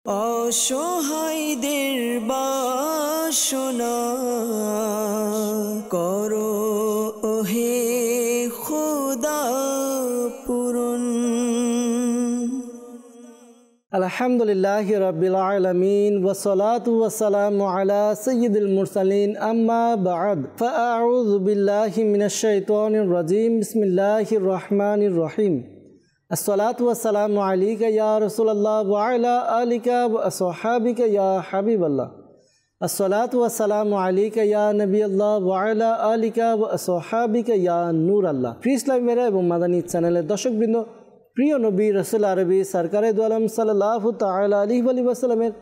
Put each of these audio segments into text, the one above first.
অসহায়দের বাসনা করো ওহে খোদা পূরণ। আলহামদুলিল্লাহি রাব্বিল আলামিন ওয়াসসালাতু ওয়াসসালামু আলা সাইয়্যিদিল মুরসালিন আম্মা বা'দ ফাআউযু বিল্লাহি মিনাশ শাইতানির রাজীম বিসমিল্লাহির রহমানির রহিম। আসসালাতু ওয়াসসালামু আলাইকা ইয়া রাসূলুল্লাহ ওয়া আলা আলিকা ওয়া আসহাবিকা ইয়া হাবিবাল্লাহ। আসসালাতু ওয়াসসালামু আলাইকা ইয়া নবিয়াল্লাহ ওয়া আলা আলিকা ওয়া আসহাবিকা ইয়া নূরাল্লাহ। প্রিয় ইসলামী ভাইরা এবং মাদানী চ্যানেলের দর্শকবৃন্দ, প্রিয় নবী রাসূল আরবি সরকারে দু আলম সাল্লাল্লাহু তাআলা আলাইহি ওয়া সাল্লামের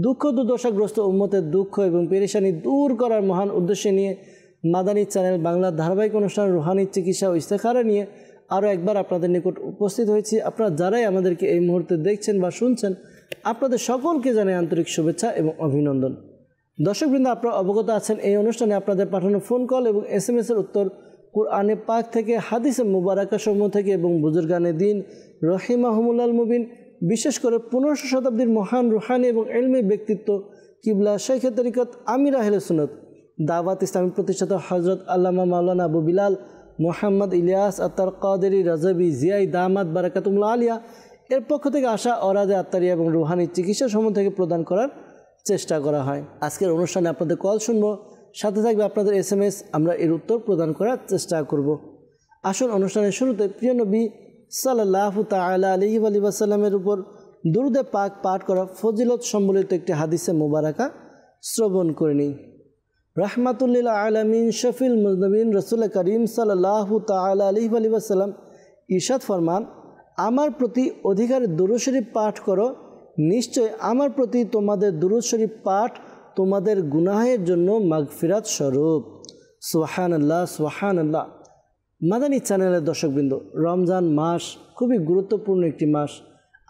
দুঃখ দুর্দশাগ্রস্ত উম্মতের দুঃখ এবং পেরেশানি দূর করার মহান উদ্দেশ্যে নিয়ে মাদানী চ্যানেল বাংলার ধারাবাহিক অনুষ্ঠান রুহানি চিকিৎসা ও ইস্তেখারা নিয়ে আরও একবার আপনাদের নিকট উপস্থিত হয়েছি। আপনারা যারাই আমাদেরকে এই মুহূর্তে দেখছেন বা শুনছেন, আপনাদের সকলকে জানাই আন্তরিক শুভেচ্ছা এবং অভিনন্দন। দর্শকবৃন্দ, আপনারা অবগত আছেন এই অনুষ্ঠানে আপনাদের পাঠানো ফোন কল এবং SMS-এর উত্তর কুরআনে পাক থেকে, হাদিসে মুবারাকা সমূহ থেকে এবং বুজুর্গানে দিন রহিমাহুমুল্লাল মুবিন, বিশেষ করে 1500 শতাব্দীর মহান রুহানি এবং ইলমি ব্যক্তিত্ব কিবলা শাইখে তরিকত আমির আহলে সুন্নাত দাওয়াত ইসলামী প্রতিষ্ঠাতা হযরত আল্লামা মাওলানা আবু বিলাল মোহাম্মদ ইলিয়াস আত্তার কাদেরী রাজাবি জিয়াই দামাত বারাকাতুল্লাহ আলিয়া এর পক্ষ থেকে আসা অরাদে আত্মারিয়া এবং রুহানি চিকিৎসা সমূহ থেকে প্রদান করার চেষ্টা করা হয়। আজকের অনুষ্ঠানে আপনাদের কল শুনবো, সাথে থাকবে আপনাদের SMS, আমরা এর উত্তর প্রদান করার চেষ্টা করব। আসুন অনুষ্ঠানের শুরুতে প্রিয় নবী সাল্লাল্লাহু তাআলা আলাইহি ওয়া সাল্লামের উপর দুরূদে পাক পাঠ করা ফজিলত সম্বলিত একটি হাদিসে মুবারাকা শ্রবণ করে নিই। রাহমাতুল্লিল আলামিন শফিল মুজনবিন রাসূল করিম সাল্লাল্লাহু তাআলা আলাইহি ওয়া সাল্লাম ইরশাদ ফরমান, আমার প্রতি অধিকারে দুরূদ শরীফ পাঠ করো, নিশ্চয় আমার প্রতি তোমাদের দুরূদ শরীফ পাঠ তোমাদের গুনাহের জন্য মাগফিরাত স্বরূপ। সুবহানাল্লাহ সুবহানাল্লাহ। মাদানী চ্যানেলের দর্শকবৃন্দ, রমজান মাস খুবই গুরুত্বপূর্ণ একটি মাস,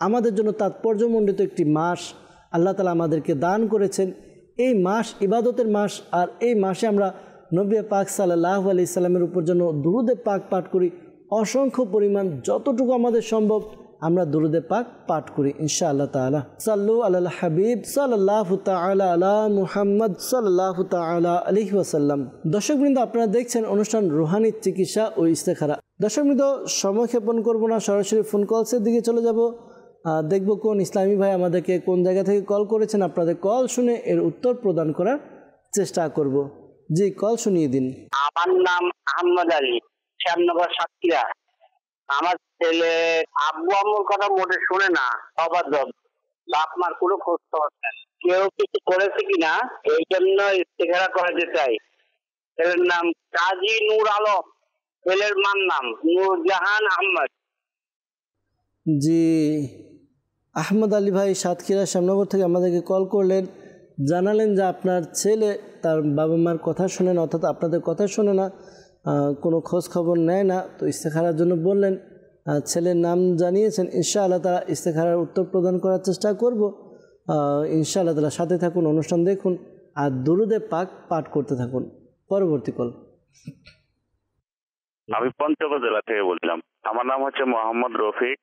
আমাদের জন্য তাৎপর্যমণ্ডিত একটি মাস আল্লাহ তাআলা আমাদেরকে দান করেছেন। এই মাস ইবাদতের মাস, আর এই মাসে আমরা নবী পাক সাল্লাল্লাহু আলাইহি সাল্লামের উপর জন্য দুরূদে পাক পাঠ করি অসংখ্য পরিমাণ, যতটুকু আমাদের সম্ভব আমরা দুরূদে পাক পাঠ করি ইনশাআল্লাহ তাআলা। সাল্লু আলাল হাবিব সাল্লাল্লাহু তাআলা আলা মুহাম্মদ সাল্লাল্লাহু তাআলা আলাইহি ওয়াসাল্লাম। দর্শকবৃন্দ, আপনারা দেখছেন অনুষ্ঠান রুহানি চিকিৎসা ও ইস্তেখারা। দর্শকবৃন্দ, সময় ক্ষেপণ করব না, সরাসরি ফোন কলসের দিকে চলে যাব। দেখব কোন ইসলামী ভাই আমাদেরকে কোন জায়গা থেকে কল করেছেন, আপনাদের কল শুনে এর উত্তর প্রদান করার চেষ্টা করব। জি, কল শুনিয়ে দিন। আমার নাম আহমদ আলী, শ্যামনগর সাতক্ষীরা। আমার ছেলে আব্বু আম্মুর কথা মোটে শুনে না, অবাধ্যব, বাপ মার কোনো খোঁজ খবর নেই। কেউ কিছু করেছে কিনা এই জন্য ইস্তেখারা করাতে চাই। ছেলের নাম কাজী নূর আলম, ছেলের মার নাম নূরজাহান আহমদ। জি, আহমদ আলী ভাই সাতক্ষীরা শ্যামনগর থেকে আমাদেরকে কল করলেন, জানালেন যে আপনার ছেলে তার বাবা মার কথা শোনে না, অর্থাৎ আপনাদের কথা শোনে না, কোনো খোঁজ খবর নেয় না। তো ইস্তেখারার জন্য বললেন, ছেলের নাম জানিয়েছেন। ইনশাআল্লাহ তারা ইস্তেখারার উত্তর প্রদান করার চেষ্টা করব ইনশাআল্লাহ তারা। সাথে থাকুন, অনুষ্ঠান দেখুন আর দুরূদে পাক পাঠ করতে থাকুন। পরবর্তী কল। আমি পঞ্চগড় জেলা থেকে বলছিলাম। আমার নাম হচ্ছে মোহাম্মদ রফিক।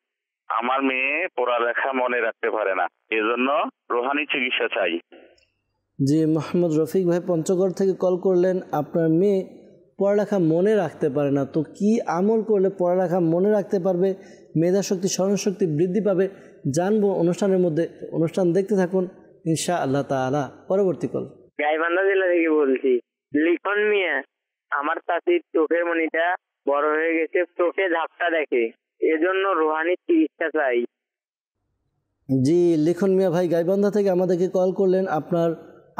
আমার মেয়ে পড়ালেখা মনে রাখতে পারে না, এজন্য রুহানি চিকিৎসা চাই। জি, মোহাম্মদ রফিক ভাই পঞ্চগড় থেকে কল করলেন, আপনার মেয়ে পড়ালেখা মনে রাখতে পারে না। তো কি আমল করলে পড়ালেখা মনে রাখতে পারবে, মেধাশক্তি স্মরণশক্তি বৃদ্ধি পাবে, জানবো অনুষ্ঠানের মধ্যে। অনুষ্ঠান দেখতে থাকুন ইনশাআল্লাহ তাআলা। পরবর্তী কল। গাইবান্ধা জেলা থেকে বলছি। লিখন মিয়া, আমার চাচির চোখের মনিটা বড় হয়ে গেছে, চোখে ঝাপসা দেখে, এজন্য রুহানি চিকিৎসা চাই। জি, লিখন মিয়া ভাই গাইবান্ধা থেকে আমাদেরকে কল করলেন, আপনার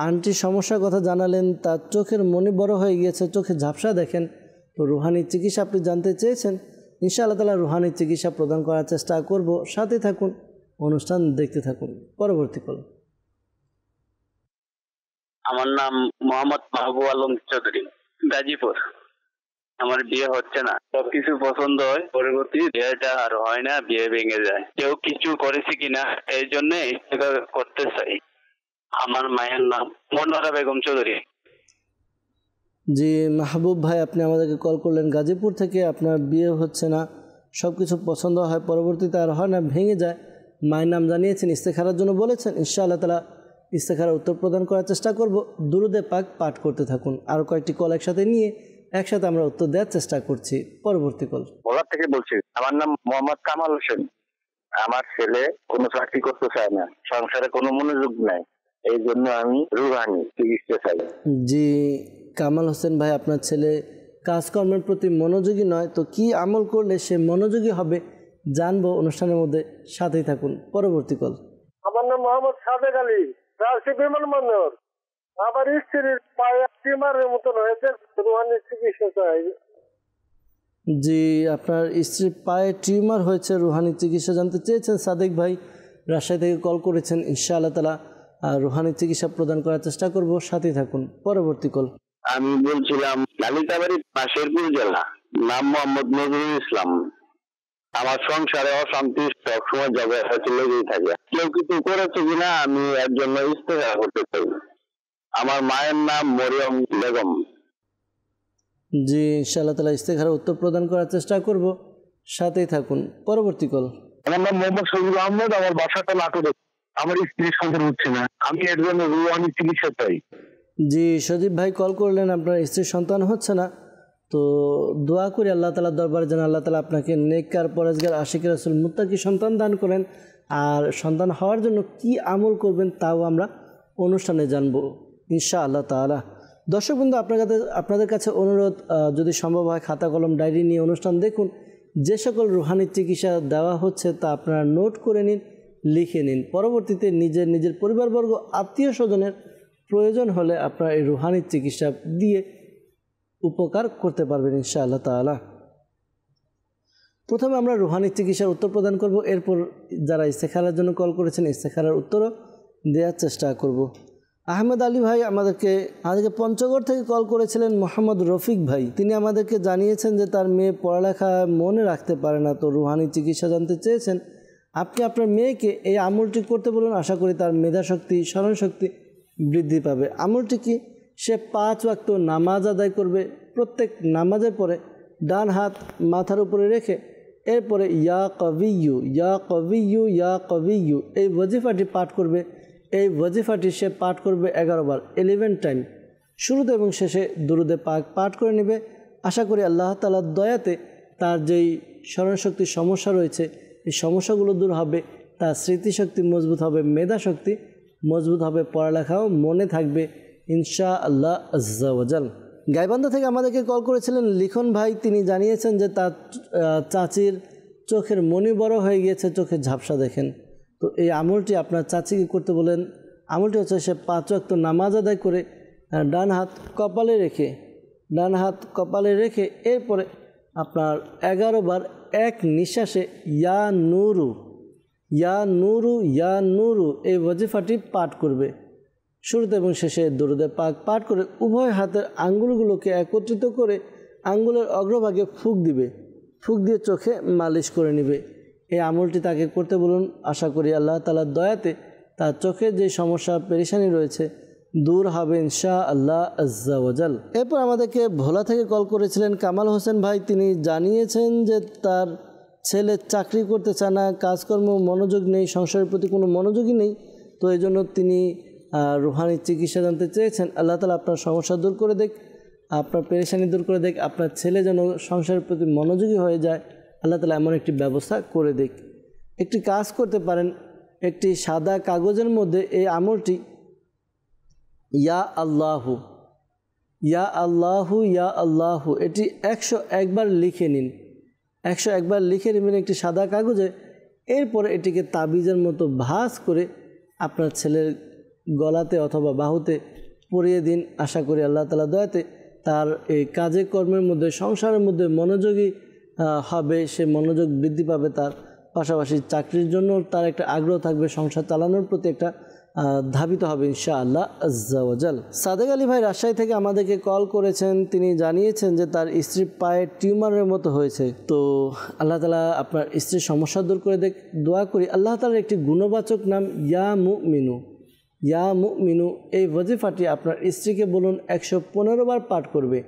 আন্টির সমস্যার কথা জানালেন, তার চোখের মনি বড় হয়ে গিয়েছে, চোখে ঝাপসা দেখেন। তো রুহানি চিকিৎসা আপনি জানতে চেয়েছেন, ইনশাআল্লাহ তাআলা রুহানি চিকিৎসা প্রদান করার চেষ্টা করব। সাথে থাকুন, অনুষ্ঠান দেখতে থাকুন। পরবর্তী কল। আমার নাম মোহাম্মদ মাহবুব আলম চৌধুরী, গাজীপুর। আমার বিয়ে হচ্ছে না, সবকিছু পছন্দ হয়, পরবর্তী বিয়েটা আর হয় না, বিয়ে ভেঙে যায়। কেউ কিছু করেছে কিনা এই জন্য করতে চাই। আমার মায়ের নাম মনোয়ারা বেগম চৌধুরী। জি, মাহবুব ভাই আপনি আমাদেরকে কল করলেন গাজীপুর থেকে, আপনার বিয়ে হচ্ছে না, সব কিছু পছন্দ হয়, পরবর্তীতে আর হয় না, ভেঙে যায়। মায়ের নাম জানিয়েছেন, ইস্তেখারার জন্য বলেছেন। ইনশাআল্লাহ তাআলা ইস্তেখারার উত্তর প্রদান করার চেষ্টা করব। দুরুদে পাক পাঠ করতে থাকুন। আরও কয়েকটি কল একসাথে নিয়ে একসাথে আমরা উত্তর দেওয়ার চেষ্টা করছি। পরবর্তী কল। ভোলা থেকে বলছি। আমার নাম মোহাম্মদ কামাল হোসেন। আমার ছেলে কোনো চাকরি করতে চায় না, সংসারে কোনো মনোযোগ নাই, এই জন্য আমি রুহানি চিকিৎসা চাই। জি কামাল হোসেন ভাই, আপনার ছেলে কাজকর্মের প্রতি মনোযোগী নয়, তো কি আমল করলে সে মনোযোগী হবে জানবো অনুষ্ঠানের মধ্যে, সাথেই থাকুন। পরবর্তী কল। আমার নাম মোহাম্মদ সাদেক আলী, রাজশাহী বিমানবন্দর। আমার স্ত্রীর পায়ে টিউমারের মতন হয়েছে, রুহানি চিকিৎসা চাই। জি আপনার স্ত্রীর পায়ে টিউমার হয়েছে, রুহানি চিকিৎসা জানতে চেয়েছেন সাদেক ভাই, রাজশাহী থেকে কল করেছেন। ইনশাআল্লাহ তাআলা রুহানি চিকিৎসা প্রদান করার চেষ্টা করব, সাথেই থাকুন। পরবর্তী কল। আমি বলছিলাম লালিতাবাড়ি পাশেরপুর জেলা, নাম মোহাম্মদ নজরুল ইসলাম। আমার সংসারে অশান্তি সবসময় ঝগড়া লেগেই থাকে। কেউ কিছু করেছে কিনা আমি এর জন্য ইস্তেহার করতে চাই। আমার মায়ের নাম মরিয়ম বেগম। জি ইনশাআল্লাহ তাআলা ইস্তেখারার উত্তর প্রদান করার চেষ্টা করব, সাথেই থাকুন। পরবর্তী কল। আমার নাম মোহাম্মদ সজিব আহমেদ, আমার বাসাটা নাটোরে। আমার স্ত্রীর সন্তান হচ্ছে না, আমি এর জন্য রুহানি চিকিৎসা চাই। জি সজীব ভাই কল করলেন, আপনার স্ত্রীর সন্তান হচ্ছে না, তো দোয়া করি আল্লাহ তাআলার দরবারে যেন আল্লাহ তাআলা আপনাকে নেককার, পরেজগার, আশিক রাসূল, মুত্তাকি সন্তান দান করেন। আর সন্তান হওয়ার জন্য কি আমল করবেন তাও আমরা অনুষ্ঠানে জানবো ইনশাআল্লাহ তাআলা। দর্শকবৃন্দ, আপনাদের কাছে অনুরোধ, যদি সম্ভব হয় খাতা কলম ডায়েরি নিয়ে অনুষ্ঠান দেখুন। যে সকল রুহানি চিকিৎসা দেওয়া হচ্ছে তা আপনারা নোট করে নিন, লিখে নিন। পরবর্তীতে নিজের পরিবারবর্গ, আত্মীয় স্বজনের প্রয়োজন হলে আপনারা এই রুহানি চিকিৎসা দিয়ে উপকার করতে পারবেন ইনশাআল্লাহ তাআলা। প্রথমে আমরা রুহানি চিকিৎসার উত্তর প্রদান করব, এরপর যারা ইস্তেখারার জন্য কল করেছেন ইস্তেখারার উত্তরও দেওয়ার চেষ্টা করব। আহমেদ আলী ভাই আমাদেরকে পঞ্চগড় থেকে কল করেছিলেন। মোহাম্মদ রফিক ভাই, তিনি আমাদেরকে জানিয়েছেন যে তার মেয়ে পড়ালেখা মনে রাখতে পারে না, তো রুহানি চিকিৎসা জানতে চেয়েছেন। আপনি আপনার মেয়েকে এই আমলটি করতে বলুন, আশা করি তার মেধাশক্তি, স্মরণশক্তি বৃদ্ধি পাবে। আমলটি কি? সে 5 ওয়াক্ত নামাজ আদায় করবে। প্রত্যেক নামাজের পরে ডান হাত মাথার উপরে রেখে এরপরে ইয়া কবিয়্যু ইয়া কবিয়্যু ইয়া কবিয়্যু এই ওয়াজিফাটি পাঠ করবে। এই ওয়াজিফাটি সে পাঠ করবে 11 বার, 11 টাইম। শুরুতে এবং শেষে দুরুদে পাক পাঠ করে নেবে। আশা করি আল্লাহ তাআলার দয়াতে তার যেই স্মরণশক্তির সমস্যা রয়েছে এই সমস্যাগুলো দূর হবে, তার স্মৃতিশক্তি মজবুত হবে, মেধাশক্তি মজবুত হবে, পড়ালেখাও মনে থাকবে ইনশাআল্লাহ আজ্জা ওয়াজাল। গাইবান্ধা থেকে আমাদেরকে কল করেছিলেন লিখন ভাই, তিনি জানিয়েছেন যে তার চাচির চোখের মনি বড় হয়ে গিয়েছে, চোখে ঝাপসা দেখেন। তো এই আমলটি আপনার চাচিকে করতে বলেন। আমলটি হচ্ছে সে 5 ওয়াক্ত নামাজ আদায় করে ডান হাত কপালে রেখে এরপরে আপনার 11 বার এক নিঃশ্বাসে ইয়া নুরু ইয়া নুরু ইয়া নুরু এই ওয়াজিফাটি পাঠ করবে। শুরুতে এবং শেষে দুরুদে পাক পাঠ করে উভয় হাতের আঙ্গুলগুলোকে একত্রিত করে আঙ্গুলের অগ্রভাগে ফুঁক দিবে, ফুঁক দিয়ে চোখে মালিশ করে নেবে। এই আমলটি তাকে করতে বলুন। আশা করি আল্লাহ তাআলার দয়াতে তার চোখের যে সমস্যা পেরেশানি রয়েছে দূর হবে ইনশাআল্লাহ আজ্জা ওয়াজাল। এরপর আমাদেরকে ভোলা থেকে কল করেছিলেন কামাল হোসেন ভাই, তিনি জানিয়েছেন যে তার ছেলে চাকরি করতে চায় না, কাজকর্ম মনোযোগ নেই, সংসারের প্রতি কোনো মনোযোগই নেই, তো এই জন্য তিনি রুহানি চিকিৎসা জানতে চেয়েছেন। আল্লাহ তাআলা আপনার সমস্যা দূর করে দেখ, আপনার পেরেশানি দূর করে দেখ, আপনার ছেলে যেন সংসারের প্রতি মনোযোগী হয়ে যায়, আল্লাহ তাআলা এমন একটি ব্যবস্থা করে দেখ। একটি কাজ করতে পারেন, একটি সাদা কাগজের মধ্যে এই আমলটি ইয়া আল্লাহু ইয়া আল্লাহু ইয়া আল্লাহু এটি 101 বার লিখে নিন। 101 বার লিখে নেবেন একটি সাদা কাগজে। এরপরে এটিকে তাবিজের মতো ভাঁজ করে আপনার ছেলের গলাতে অথবা বাহুতে পরিয়ে দিন। আশা করি আল্লাহ তাআলা দয়াতে তার এই কাজে কর্মের মধ্যে, সংসারের মধ্যে মনোযোগী হবে, সে মনোযোগ বৃদ্ধি পাবে, তার পাশাপাশি চাকরির জন্য তার একটা আগ্রহ থাকবে, সংসার চালানোর প্রতি একটা ধাবিত হবে ইনশাআল্লাহ আজ্জা ওয়াজাল। সাদেক আলী ভাই রাজশাহী থেকে আমাদেরকে কল করেছেন, তিনি জানিয়েছেন যে তার স্ত্রীর পায়ে টিউমারের মতো হয়েছে, তো আল্লাহ তাআলা আপনার স্ত্রীর সমস্যা দূর করে দেখ। দোয়া করি আল্লাহ তাআলার একটি গুণবাচক নাম ইয়া মুমিনু ইয়া মুমিনু এই ওয়াজিফাটি আপনার স্ত্রীকে বলুন 115 বার পাঠ করবে।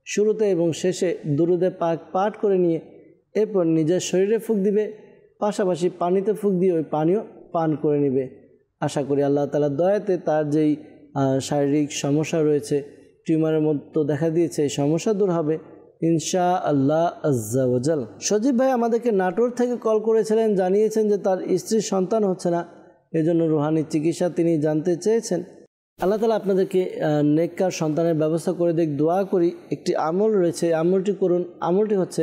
শুরুতে এবং শেষে দুরুদে পাক পাঠ করে নিয়ে এরপর নিজের শরীরে ফুঁক দিবে, পাশাপাশি পানিতে ফুঁক দিয়ে ওই পানিও পান করে নেবে। আশা করি আল্লাহ তাআলার দয়াতে তার যেই শারীরিক সমস্যা রয়েছে, টিউমারের মতো দেখা দিয়েছে, এই সমস্যা দূর হবে ইনশাআল্লাহ আজ্জা ওয়াজাল। সজীব ভাই আমাদেরকে নাটোর থেকে কল করেছিলেন, জানিয়েছেন যে তার স্ত্রীর সন্তান হচ্ছে না, এজন্য রুহানি চিকিৎসা তিনি জানতে চেয়েছেন। আল্লাহ তাআলা আপনাদেরকে নেককার সন্তানের ব্যবস্থা করে দেখ, দোয়া করি। একটি আমল রয়েছে, আমলটি করুন। আমলটি হচ্ছে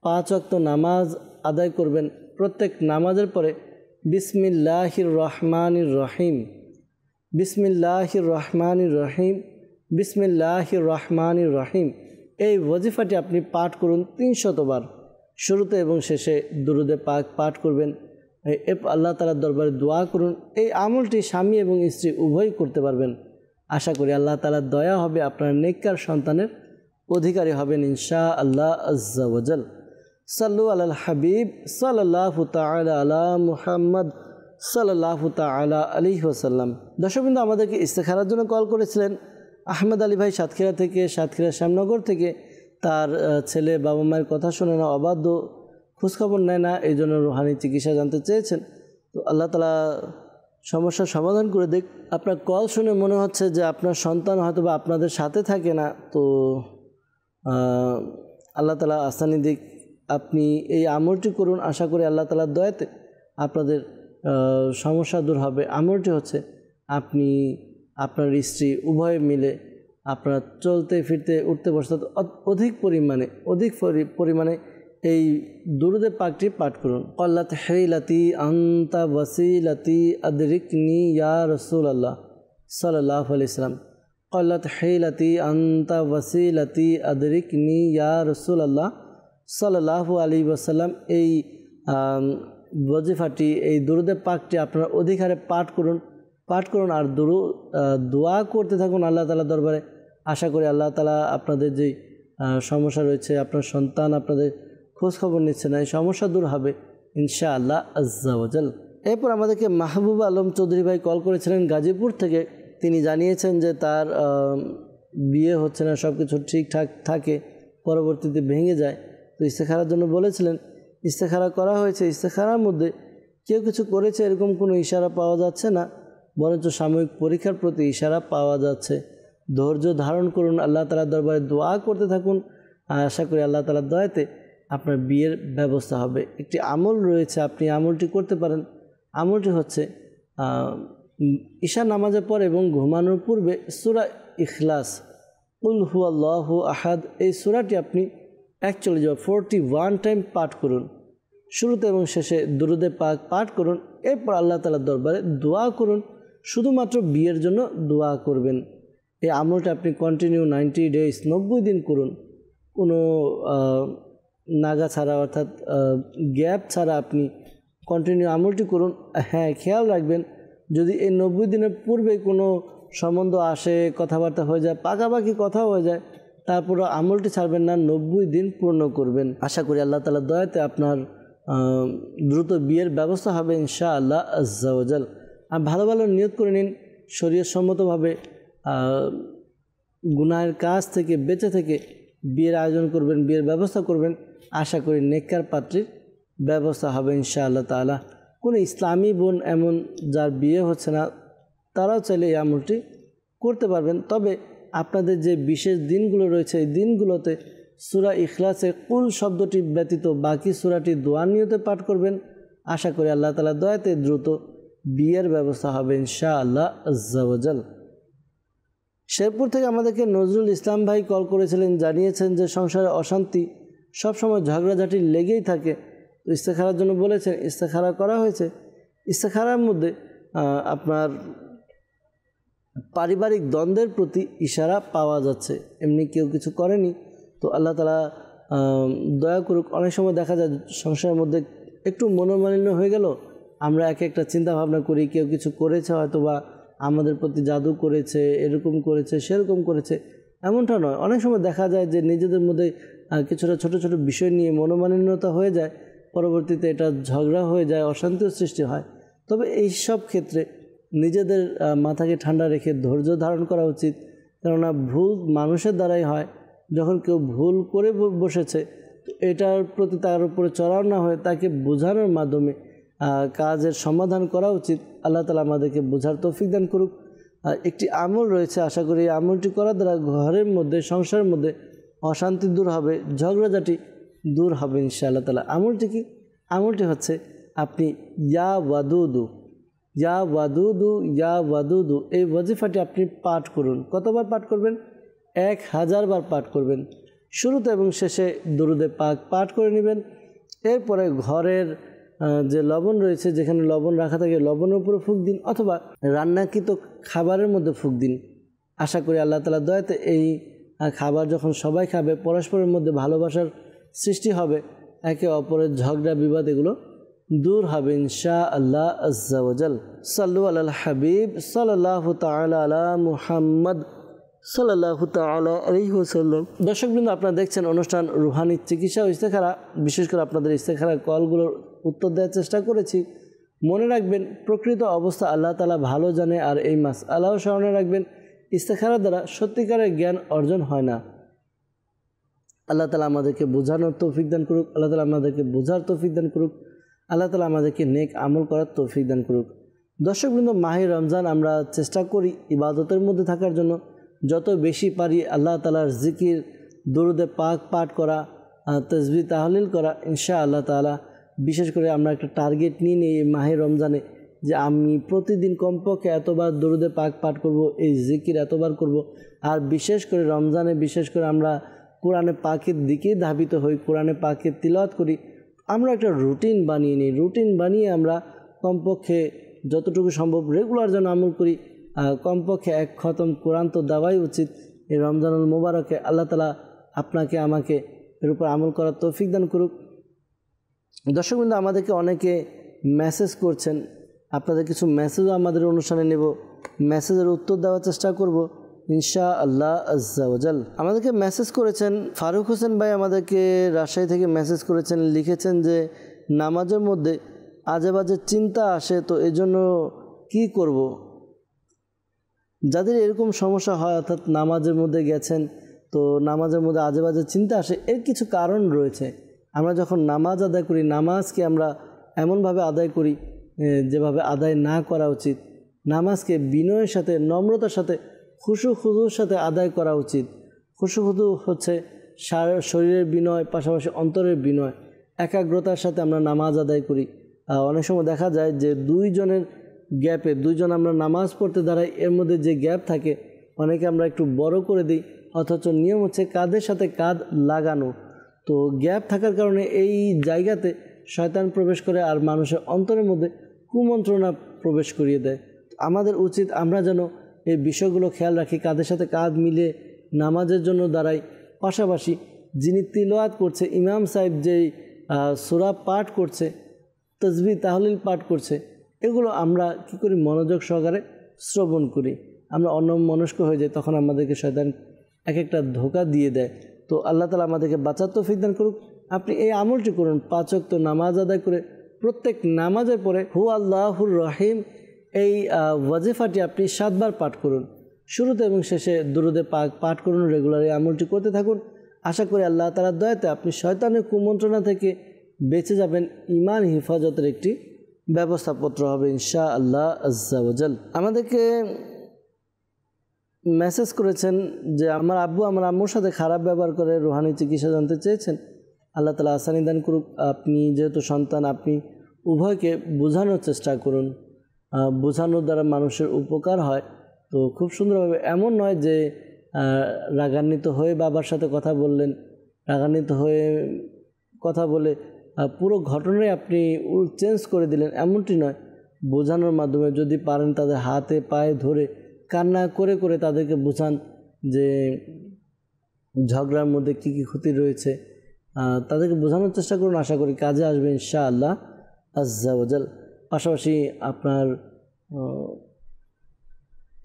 5 ওয়াক্ত নামাজ আদায় করবেন। প্রত্যেক নামাজের পরে বিসমিল্লাহির রহমানির রহিম, বিসমিল্লাহির রহমানির রহিম, বিসমিল্লাহির রহমানির রহিম, এই ওয়াজিফাটি আপনি পাঠ করুন 300 বার। শুরুতে এবং শেষে দুরুদে পাক পাঠ করবেন। আল্লাহ তাআলার দরবারে দোয়া করুন। এই আমলটি স্বামী এবং স্ত্রী উভয়ই করতে পারবেন। আশা করি আল্লাহ তাআলার দয়া হবে, আপনার নেককার সন্তানের অধিকারী হবেন ইনশাআল্লাহ আজ্জা ওয়াজাল। সাল্লু আলাল হাবিব সাল্লাল্লাহু তাআলা আলা মুহাম্মদ সাল্লাল্লাহু তাআলা আলাইহি ওয়াসাল্লাম। দর্শকবৃন্দ, আমাদেরকে ইস্তেখারার জন্য কল করেছিলেন আহমেদ আলী ভাই সাতক্ষীরা থেকে, সাতক্ষীরা শ্যামনগর থেকে। তার ছেলে বাবা মায়ের কথা শোনে না, অবাধ্য, খোঁজখবর নেয় না, এই জন্য রুহানি চিকিৎসা জানতে চেয়েছেন। তো আল্লাহ তাআলা সমস্যার সমাধান করে দেখ। আপনার কল শুনে মনে হচ্ছে যে আপনার সন্তান হয়তো বা আপনাদের সাথে থাকে না, তো আল্লাহ তাআলা আসানি দিক। আপনি এই আমলটি করুন, আশা করি আল্লাহ তাআলার দয়াতে আপনাদের সমস্যা দূর হবে। আমলটি হচ্ছে আপনি আপনার স্ত্রী উভয়ে মিলে আপনারা চলতে ফিরতে উঠতে বসতে অধিক পরিমাণে এই দুরুদে পাকটি পাঠ করুন। আল্লাহ হেলাতি আন্তা ওয়াসিলাতি আদরিকনি ইয়া রাসূলুল্লাহ সাল্লাল্লাহু আলাইহি ওয়াসাল্লাম। আল্লাহ হেলাতি আন্তা ওয়াসিলাতি আদরিকনি ইয়া রাসূলুল্লাহ সাল্লাল্লাহু আলাইহি ওয়াসাল্লাম। এই ওয়াজিফাটি, এই দুরুদে পাকটি আপনারা অধিকারে পাঠ করুন আর দোয়া করতে থাকুন আল্লাহ তাআলার দরবারে। আশা করি আল্লাহ তাআলা আপনাদের যেই সমস্যা রয়েছে, আপনার সন্তান আপনাদের খোঁজখবর নিচ্ছে না, এই সমস্যা দূর হবে ইনশাআল্লাহ আজ্জা ওয়াজাল। এরপর আমাদেরকে মাহবুব আলম চৌধুরী ভাই কল করেছিলেন গাজীপুর থেকে। তিনি জানিয়েছেন যে তার বিয়ে হচ্ছে না, সব কিছু ঠিকঠাক থাকে, পরবর্তীতে ভেঙে যায়। তো ইস্তেখারার জন্য বলেছিলেন, ইস্তেখারা করা হয়েছে। ইস্তেখারার মধ্যে কেউ কিছু করেছে এরকম কোনো ইশারা পাওয়া যাচ্ছে না, বরঞ্চ সাময়িক পরীক্ষার প্রতি ইশারা পাওয়া যাচ্ছে। ধৈর্য ধারণ করুন, আল্লাহ তাআলার দরবারে দোয়া করতে থাকুন। আশা করি আল্লাহ তাআলার দয়াতে আপনার বিয়ের ব্যবস্থা হবে। একটি আমল রয়েছে, আপনি আমলটি করতে পারেন। আমলটি হচ্ছে ঈশা নামাজের পর এবং ঘুমানোর পূর্বে সূরা ইখলাস, কুল হুয়াল্লাহু আহাদ, এই সূরাটি আপনি 41 টাইম পাঠ করুন। শুরুতে এবং শেষে দুরুদে পাক পাঠ করুন। এরপর আল্লাহ তাআলার দরবারে দোয়া করুন, শুধুমাত্র বিয়ের জন্য দোয়া করবেন। এই আমলটা আপনি কন্টিনিউ 90 ডেজ 90 দিন করুন, কোনো নাগা ছাড়া, অর্থাৎ গ্যাপ ছাড়া আপনি কন্টিনিউ আমলটি করুন। হ্যাঁ, খেয়াল রাখবেন, যদি এই 90 দিনের পূর্বে কোনো সম্বন্ধ আসে, কথাবার্তা হয়ে যায়, পাকাপাকি কথা হয়ে যায়, তারপরে আমলটি ছাড়বেন না, 90 দিন পূর্ণ করবেন। আশা করি আল্লাহ তাআলার দয়াতে আপনার দ্রুত বিয়ের ব্যবস্থা হবে ইনশাআল্লাহ আজ্জা ওয়াজাল। আর ভালো ভালো নিয়ত করে নিন, শরীয়ত সম্মতভাবে গুনাহের কাজ থেকে বেঁচে থেকে বিয়ের আয়োজন করবেন, বিয়ের ব্যবস্থা করবেন। আশা করি নেককার পাত্রীর ব্যবস্থা হবে ইনশাআল্লাহ তাআলা। কোনো ইসলামী বোন এমন যার বিয়ে হচ্ছে না, তারাও চাইলে এই আমলটি করতে পারবেন। তবে আপনাদের যে বিশেষ দিনগুলো রয়েছে, এই দিনগুলোতে সূরা ইখলাসে কুল শব্দটি ব্যতীত বাকি সূরাটি দোয়া নিয়তে পাঠ করবেন। আশা করি আল্লাহ তাআলার দয়াতে দ্রুত বিয়ের ব্যবস্থা হবে ইনশাআল্লাহ আজ্জা ওয়াজাল। শেরপুর থেকে আমাদেরকে নজরুল ইসলাম ভাই কল করেছিলেন, জানিয়েছেন যে সংসারে অশান্তি, সবসময় ঝগড়াঝাটি লেগেই থাকে। তো ইস্তেখারার জন্য বলেছেন, ইস্তেখারা করা হয়েছে। ইস্তেখারার মধ্যে আপনার পারিবারিক দ্বন্দ্বের প্রতি ইশারা পাওয়া যাচ্ছে, এমনি কেউ কিছু করেনি। তো আল্লাহ তাআলা দয়া করুক। অনেক সময় দেখা যায় সংসারের মধ্যে একটু মনোমালিন্য হয়ে গেল, আমরা একটা চিন্তা ভাবনা করি কেউ কিছু করেছে, হয়তো বা আমাদের প্রতি জাদু করেছে, এরকম করেছে, সেরকম করেছে, এমনটা নয়। অনেক সময় দেখা যায় যে নিজেদের মধ্যে কিছুটা ছোট ছোট বিষয় নিয়ে মনোমালিন্যতা হয়ে যায়, পরবর্তীতে এটা ঝগড়া হয়ে যায়, অশান্তির সৃষ্টি হয়। তবে এই সব ক্ষেত্রে নিজেদের মাথাকে ঠান্ডা রেখে ধৈর্য ধারণ করা উচিত, কেননা ভুল মানুষের দ্বারাই হয়। যখন কেউ ভুল করে বসেছে, তো এটার প্রতি তার উপরে চড়াও না হয়ে তাকে বোঝানোর মাধ্যমে কাজের সমাধান করা উচিত। আল্লাহ তাআলা আমাদেরকে বোঝার তৌফিক দান করুক। একটি আমল রয়েছে, আশা করি এই আমলটি করার দ্বারা ঘরের মধ্যে, সংসারের মধ্যে অশান্তি দূর হবে, ঝগড়াঝাটি দূর হবে ইনশাআল্লাহ তাআলা। আমলটি কি? আমলটি হচ্ছে আপনি ইয়া ওয়াদুদু, ইয়া ওয়াদুদু, ইয়া ওয়াদুদু এই ওয়াজিফাটি আপনি পাঠ করুন। কতবার পাঠ করবেন? 1000 বার পাঠ করবেন। শুরুতে এবং শেষে দরুদে পাক পাঠ করে নেবেন। এরপরে ঘরের যে লবণ রয়েছে, যেখানে লবণ রাখা থাকে, লবণের উপরে ফুঁক দিন, অথবা রান্নাকৃত খাবারের মধ্যে ফুঁক দিন। আশা করি আল্লাহ তাআলার দয়াতে এই খাবার যখন সবাই খাবে, পরস্পরের মধ্যে ভালোবাসার সৃষ্টি হবে, একে অপরের ঝগড়া বিবাদ এগুলো দূর হবে ইনশাআল্লাহ আজ্জা ওয়াজাল। সাল্লু আলাল হাবিব সাল্লাল্লাহু তাআলা আলা মুহাম্মদ সাল্লাল্লাহু তাআলা আলাইহি ওয়াসাল্লাম। দর্শকবৃন্দ, আপনারা দেখছেন অনুষ্ঠান রুহানি চিকিৎসা ও ইস্তেখারা। বিশেষ করে আপনাদের ইস্তেখারা কলগুলোর উত্তর দেওয়ার চেষ্টা করেছি। মনে রাখবেন, প্রকৃত অবস্থা আল্লাহ তাআলা ভালো জানে, আর এই মাসআলাও স্মরণে রাখবেন, ইস্তেখারা দ্বারা সত্যিকারের জ্ঞান অর্জন হয় না। আল্লাহ তাআলা আমাদেরকে বোঝানোর তৌফিক দান করুক, আল্লাহ তাআলা আমাদেরকে বোঝার তৌফিক দান করুক, আল্লাহ তাআলা আমাদেরকে নেক আমল করার তৌফিক দান করুক। দর্শকবৃন্দ, মাহে রমজান আমরা চেষ্টা করি ইবাদতের মধ্যে থাকার জন্য, যত বেশি পারি আল্লাহ তাআলার জিকির, দরুদে পাক পাঠ করা, তাসবিহ তাহলিল করা। ইনশাআল্লাহ তাআলা বিশেষ করে আমরা একটা টার্গেট নিয়ে নিই এই মাহে রমজানে, যে আমি প্রতিদিন কমপক্ষে এতবার দরুদে পাক পাঠ করব, এই জিকির এতবার করব। আর বিশেষ করে রমজানে বিশেষ করে আমরা কোরআনে পাকের দিকেই ধাবিত হই, কোরআনে পাকের তিলাওয়াত করি। আমরা একটা রুটিন বানিয়ে নিই, রুটিন বানিয়ে আমরা কমপক্ষে যতটুকু সম্ভব রেগুলার যেন আমল করি। কমপক্ষে 1 খতম কোরআন তো দেওয়াই উচিত এই রমজানুল মুবারকে। আল্লাহ তাআলা আপনাকে আমাকে এর উপর আমল করার তৌফিক দান করুক। দর্শকবৃন্দ, আমাদেরকে অনেকে মেসেজ করছেন, আপনাদের কিছু মেসেজও আমাদের অনুষ্ঠানে নেব, মেসেজের উত্তর দেওয়ার চেষ্টা করব ইনশাআল্লাহ আজ্জা ওয়াজাল। আমাদেরকে মেসেজ করেছেন ফারুক হোসেন ভাই, আমাদেরকে রাজশাহী থেকে মেসেজ করেছেন, লিখেছেন যে নামাজের মধ্যে আজে বাজে চিন্তা আসে, তো এজন্য কি করব। যাদের এরকম সমস্যা হয়, অর্থাৎ নামাজের মধ্যে গেছেন, তো নামাজের মধ্যে আজে বাজে চিন্তা আসে, এর কিছু কারণ রয়েছে। আমরা যখন নামাজ আদায় করি, নামাজকে আমরা এমনভাবে আদায় করি যেভাবে আদায় না করা উচিত। নামাজকে বিনয়ের সাথে, নম্রতার সাথে, খুশু খুদুর সাথে আদায় করা উচিত। খুশু খুদু হচ্ছে শরীরের বিনয়, পাশাপাশি অন্তরের বিনয়, একাগ্রতার সাথে আমরা নামাজ আদায় করি। অনেক সময় দেখা যায় যে দুইজনের গ্যাপে, দুইজন আমরা নামাজ পড়তে দাঁড়াই, এর মধ্যে যে গ্যাপ থাকে অনেকে আমরা একটু বড় করে দিই, অথচ নিয়ম হচ্ছে কাঁধের সাথে কাঁধ লাগানো। তো গ্যাপ থাকার কারণে এই জায়গাতে শয়তান প্রবেশ করে, আর মানুষের অন্তরের মধ্যে কুমন্ত্রণা প্রবেশ করিয়ে দেয়। আমাদের উচিত আমরা যেন এই বিষয়গুলো খেয়াল রাখি, কাঁধের সাথে কাঁধ মিলে নামাজের জন্য দাঁড়াই। পাশাপাশি যিনি তিলাওয়াত করছে, ইমাম সাহেব যেই সূরা পাঠ করছে, তাসবিহ তাহলিল পাঠ করছে, এগুলো আমরা কি করি, মনোযোগ সহকারে শ্রবণ করি। আমরা অন্যমনস্ক হয়ে যাই, তখন আমাদেরকে শয়তান এক একটা ধোঁকা দিয়ে দেয়। তো আল্লাহ তাআলা আমাদেরকে বাঁচার তৌফিক দান করুক। আপনি এই আমলটি করুন, 5 ওয়াক্ত নামাজ আদায় করে প্রত্যেক নামাজের পরে হু আল্লাহুর রহিম এই ওয়াজিফাটি আপনি 7 বার পাঠ করুন। শুরুতে এবং শেষে দরুদে পাক পাঠ করুন, রেগুলার এই আমলটি করতে থাকুন। আশা করি আল্লাহ তাআলার দয়াতে আপনি শয়তানের কুমন্ত্রণা থেকে বেঁচে যাবেন। ঈমান হিফাজতের একটি ব্যবস্থাপত্র হবে ইনশাআল্লাহ আজ্জা ওয়াজাল। আমাদেরকে মেসেজ করেছেন যে আমার আব্বু আমার আম্মুর সাথে খারাপ ব্যবহার করে, রুহানি চিকিৎসা জানতে চেয়েছেন। আল্লাহ তাআলা আসানি দান করুক। আপনি যেহেতু সন্তান, আপনি উভয়কে বোঝানোর চেষ্টা করুন। বোঝানোর দ্বারা মানুষের উপকার হয়। তো খুব সুন্দরভাবে, এমন নয় যে রাগান্বিত হয়ে বাবার সাথে কথা বললেন, রাগান্বিত হয়ে কথা বলে পুরো ঘটনাই আপনি চেঞ্জ করে দিলেন, এমনটি নয়। বোঝানোর মাধ্যমে যদি পারেন তাদের হাতে পায়ে ধরে কান্না করে করে তাদেরকে বোঝান যে ঝগড়ার মধ্যে কী কী ক্ষতি রয়েছে, তাদেরকে বোঝানোর চেষ্টা করুন। আশা করি কাজে আসবে ইনশাআল্লাহ আজ্জা ওয়াজাল। পাশাপাশি আপনার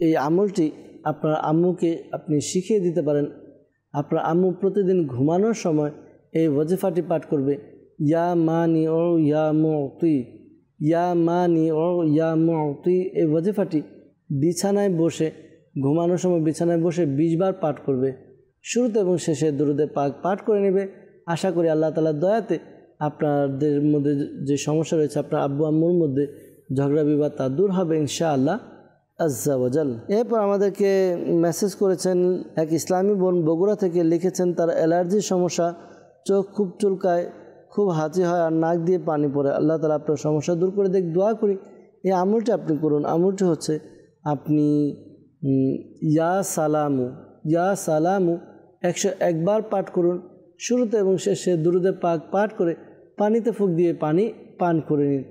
এই আমলটি আপনার আম্মুকে আপনি শিখিয়ে দিতে পারেন। আপনার আম্মু প্রতিদিন ঘুমানোর সময় এই ওয়াজিফাটি পাঠ করবে, ইয়া মানি ও ইয়া মুতি, ইয়া মানি ও ইয়া মুতি। এই ওয়াজিফাটি বিছানায় বসে, ঘুমানোর সময় বিছানায় বসে 20 বার পাঠ করবে। শুরুতে এবং শেষে দরুদে পাক পাঠ করে নেবে। আশা করি আল্লাহ তাআলার দয়াতে আপনাদের মধ্যে যে সমস্যা রয়েছে, আপনার আব্বু আম্মুর মধ্যে ঝগড়া বিবাদ তা দূর হবে ইনশাআল্লাহ আজ্জা ওয়াজাল। এরপর আমাদেরকে মেসেজ করেছেন এক ইসলামী বোন বগুড়া থেকে, লিখেছেন তার অ্যালার্জির সমস্যা, চোখ খুব চুলকায়, খুব হাঁচি হয় আর নাক দিয়ে পানি পড়ে। আল্লাহ তাআলা আপনার সমস্যা দূর করে দেখ, দোয়া করি। এই আমলটি আপনি করুন। আমলটি হচ্ছে আপনি ইয়া সালামু 101 বার পাঠ করুন। শুরুতে এবং শেষে দুরুদে পাক পাঠ করে পানিতে ফুঁক দিয়ে পানি পান করে নিন।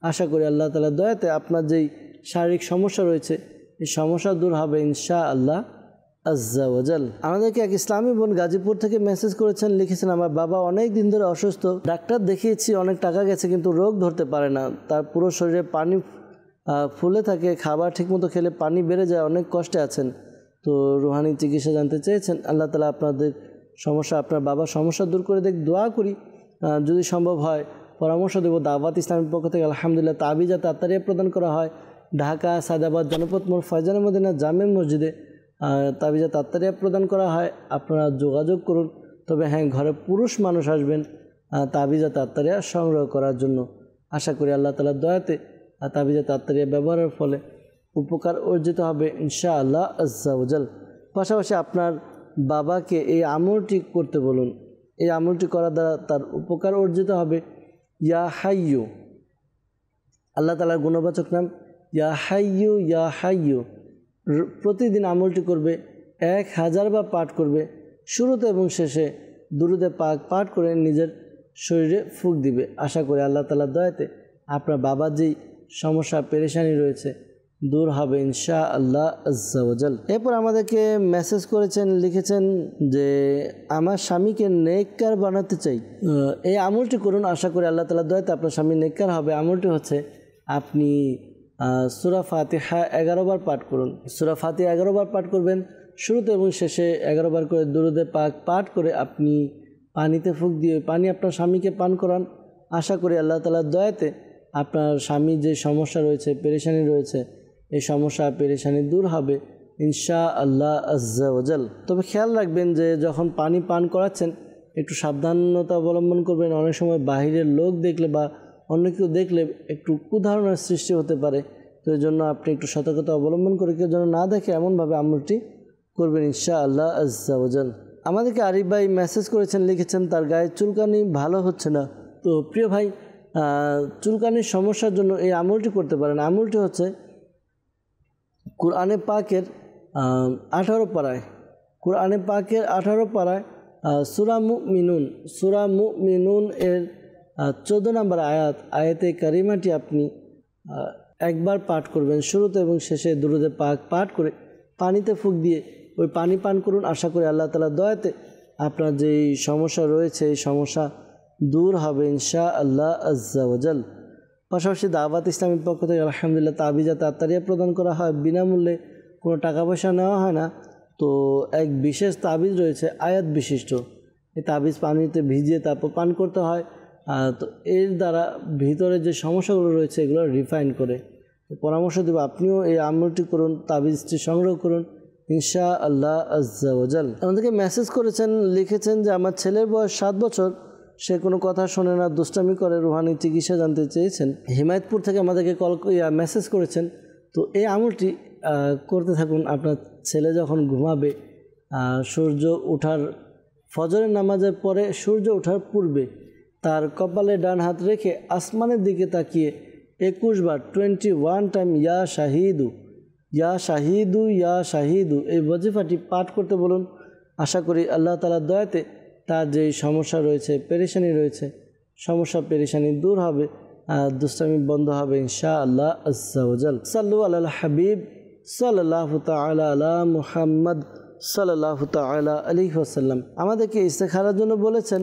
আশা করি আল্লাহ তাআলার দয়াতে আপনার যেই শারীরিক সমস্যা রয়েছে এই সমস্যা দূর হবে ইনশাআল্লাহ আজ্জা ওয়াজাল। আমাদেরকে এক ইসলামী বোন গাজীপুর থেকে মেসেজ করেছেন, লিখেছেন আমার বাবা অনেক দিন ধরে অসুস্থ, ডাক্তার দেখিয়েছি, অনেক টাকা গেছে, কিন্তু রোগ ধরতে পারে না। তার পুরো শরীরে পানি ফুলে থাকে, খাবার ঠিকমতো খেলে পানি বেড়ে যায়, অনেক কষ্টে আছেন। তো রুহানি চিকিৎসা জানতে চেয়েছেন। আল্লাহ তাআলা আপনাদের সমস্যা, আপনার বাবার সমস্যা দূর করে দেখ, দোয়া করি। যদি সম্ভব হয় পরামর্শ দেব। দাওয়াত ইসলামের পক্ষ থেকে আলহামদুলিল্লাহ তাবিজা তাত্তারিয়া প্রদান করা হয় ঢাকা সাদাবাদ জনপথ মোড় ফয়জান মদিনা জামে মসজিদে তাবিজা তাত্তারিয়া প্রদান করা হয়। আপনারা যোগাযোগ করুন। তবে হ্যাঁ, ঘরে পুরুষ মানুষ আসবেন তাবিজা তাত্তারিয়া সংগ্রহ করার জন্য। আশা করি আল্লাহ তাআলার দয়াতে তাবিজা তাত্তারিয়া ব্যবহারের ফলে উপকার অর্জিত হবে ইনশাআল্লাহ আজ্জা ওয়াজাল। পাশাপাশি আপনার বাবাকে এই আমলটি করতে বলুন। এই আমলটি করার দ্বারা তার উপকার অর্জিত হবে। ইয়া হাইয়ু, আল্লাহ তাআলার গুণবাচক নাম ইয়া হাইয়ু। প্রতিদিন আমলটি করবে, 1000 বার পাঠ করবে। শুরুতে এবং শেষে দুরুদে পাক পাঠ করে নিজের শরীরে ফুঁক দিবে। আশা করি আল্লাহ তাআলার দয়াতে আপনার বাবার যেই সমস্যা পেরেশানি রয়েছে দূর হবে ইনশাআল্লাহ আজ্জা ওয়াজাল। এরপর আমাদেরকে মেসেজ করেছেন, লিখেছেন যে আমার স্বামীকে নেককার বানাতে চাই, এই আমলটি করুন। আশা করি আল্লাহ তাআলার দয়াতে আপনার স্বামী নেককার হবে। আমলটি হচ্ছে আপনি সূরা ফাতিহা 11 বার পাঠ করুন। সূরা ফাতিহা 11 বার পাঠ করবেন। শুরুতে এবং শেষে 11 বার করে দুরুদে পাক পাঠ করে আপনি পানিতে ফুঁক দিয়ে পানি আপনার স্বামীকে পান করান। আশা করি আল্লাহ তাআলার দয়াতে আপনার স্বামীর যে সমস্যা রয়েছে, পেরেশানি রয়েছে, এই সমস্যা পেরেশানি দূর হবে ইনশাআল্লাহ আজ্জা ওয়াজাল। তবে খেয়াল রাখবেন যে যখন পানি পান করাচ্ছেন একটু সাবধানতা অবলম্বন করবেন। অনেক সময় বাহিরের লোক দেখলে বা অন্য কেউ দেখলে একটু কুধারণার সৃষ্টি হতে পারে। তো এই জন্য আপনি একটু সতর্কতা অবলম্বন করে কেউ যেন না দেখে এমনভাবে আমলটি করবেন ইনশাআল্লাহ আজ্জা ওয়াজাল। আমাদেরকে আরিফ ভাই মেসেজ করেছেন, লিখেছেন তার গায়ে চুলকানি ভালো হচ্ছে না। তো প্রিয় ভাই, চুলকানির সমস্যার জন্য এই আমলটি করতে পারেন। আমলটি হচ্ছে কুরআনে পাকের 18 পারায় সূরা মুমিনুন এর 14 নম্বর আয়াতে কারিমাটি আপনি একবার পাঠ করবেন। শুরুতে এবং শেষে দুরুদে পাক পাঠ করে পানিতে ফুঁক দিয়ে ওই পানি পান করুন। আশা করি আল্লাহ তাআলার দয়াতে আপনার যেই সমস্যা রয়েছে এই সমস্যা দূর হবে ইনশাআল্লাহ আজ্জা ওয়াজাল। পাশাপাশি দাওয়াত ইসলামের পক্ষ থেকে আলহামদুলিল্লাহ তাবিজা তাত্তারিয়া প্রদান করা হয় বিনামূল্যে, কোনো টাকা পয়সা নেওয়া হয় না। তো এক বিশেষ তাবিজ রয়েছে আয়াত বিশিষ্ট, এই তাবিজ পানিতে ভিজিয়ে তারপর পান করতে হয়। তো এর দ্বারা ভিতরে যে সমস্যাগুলো রয়েছে এগুলো রিফাইন করে। তো পরামর্শ দেব আপনিও এই আমলটি করুন, তাবিজটি সংগ্রহ করুন ইনশাআল্লাহ আজ্জা ওয়াজাল। আমাদেরকে মেসেজ করেছেন, লিখেছেন যে আমার ছেলের বয়স 7 বছর, সে কোনো কথা শোনে না, দুষ্টামি করে, রুহানি চিকিৎসা জানতে চেয়েছেন। হিমায়তপুর থেকে আমাদেরকে মেসেজ করেছেন। তো এই আমলটি করতে থাকুন। আপনার ছেলে যখন ঘুমাবে সূর্য ওঠার ফজরের নামাজের পরে সূর্য ওঠার পূর্বে তার কপালে ডান হাত রেখে আসমানের দিকে তাকিয়ে 21 বার 21 টাইম ইয়া শাহিদু এই ওয়াজিফাটি পাঠ করতে বলুন। আশা করি আল্লাহ তাআলার দয়াতে তার যেই সমস্যা রয়েছে, পেরেশানি রয়েছে, সমস্যা পেরেশানি দূর হবে, দুষ্টামি বন্ধ হবে ইনশাআল্লাহ আজ্জা ওয়াজাল। সাল্লু আলাল হাবিব সাল্লাল্লাহু তাআলা আলা মুহাম্মদ সাল্লাল্লাহু তাআলা আলাইহি ওয়াসাল্লাম। আমাদেরকে ইস্তেখারার জন্য বলেছেন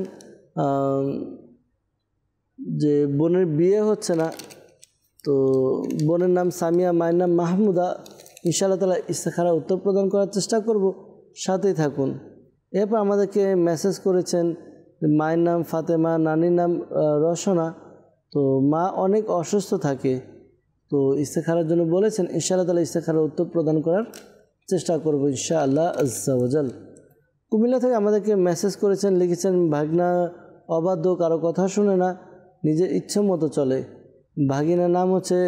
যে বোনের বিয়ে হচ্ছে না, তো বোনের নাম সামিয়া, মায়ের নাম মাহমুদা। ইনশাআল্লাহ তাআলা ইস্তেখারা উত্তর প্রদান করার চেষ্টা করব, সাথেই থাকুন। এরপর আমাদেরকে মেসেজ করেছেন মায়ের নাম ফাতেমা, নানির নাম রসনা। তো মা অনেক অসুস্থ থাকে, তো ইস্তেখারার জন্য বলেছেন। ইনশাআল্লাহ তাআলা ইস্তেখারার উত্তর প্রদান করার চেষ্টা করব ইনশাআল্লাহ আজ্জা ওয়াজাল। কুমিল্লা থেকে আমাদেরকে মেসেজ করেছেন, লিখেছেন ভাগনা অবাধ্য, কারো কথা শুনে না, নিজের ইচ্ছে মতো চলে। ভাগিনার নাম হচ্ছে